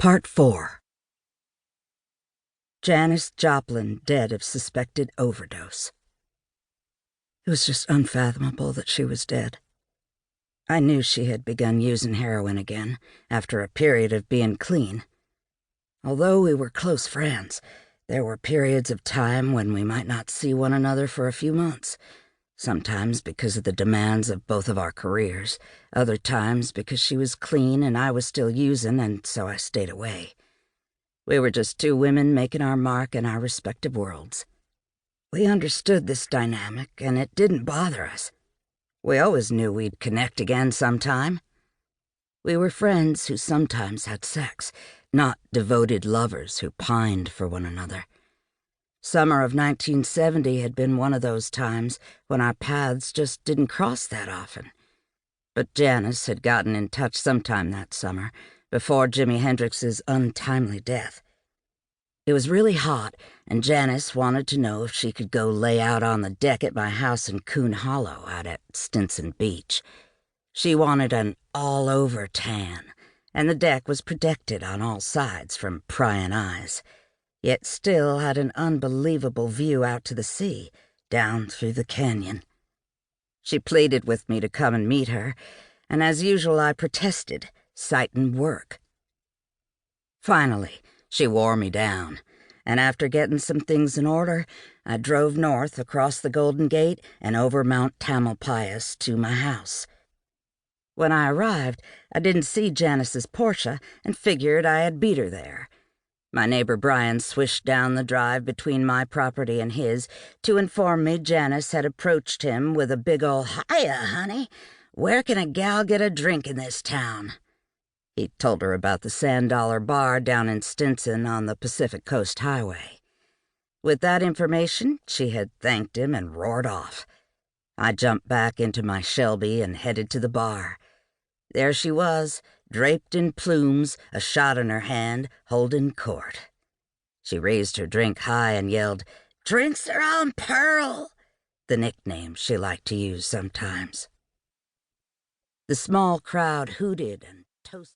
Part 4. Janis Joplin dead of suspected overdose. It was just unfathomable that she was dead. I knew she had begun using heroin again after a period of being clean. Although we were close friends, there were periods of time when we might not see one another for a few months, sometimes because of the demands of both of our careers, other times because she was clean and I was still using, and so I stayed away. We were just two women making our mark in our respective worlds. We understood this dynamic, and it didn't bother us. We always knew we'd connect again sometime. We were friends who sometimes had sex, not devoted lovers who pined for one another. Summer of 1970 had been one of those times when our paths just didn't cross that often. But Janis had gotten in touch sometime that summer, before Jimi Hendrix's untimely death. It was really hot, and Janis wanted to know if she could go lay out on the deck at my house in Coon Hollow out at Stinson Beach. She wanted an all-over tan, and the deck was protected on all sides from prying eyes, yet still had an unbelievable view out to the sea, down through the canyon. She pleaded with me to come and meet her, and as usual I protested, citing work. Finally, she wore me down, and after getting some things in order, I drove north across the Golden Gate and over Mount Tamalpais to my house. When I arrived, I didn't see Janis's Porsche and figured I had beat her there. My neighbor Brian swished down the drive between my property and his to inform me Janis had approached him with a big ol' "Hiya, honey. Where can a gal get a drink in this town?" He told her about the Sand Dollar Bar down in Stinson on the Pacific Coast Highway. With that information, she had thanked him and roared off. I jumped back into my Shelby and headed to the bar. There she was, draped in plumes, a shot in her hand, holding court. She raised her drink high and yelled, "Drinks are on Pearl," the nickname she liked to use sometimes. The small crowd hooted and toasted.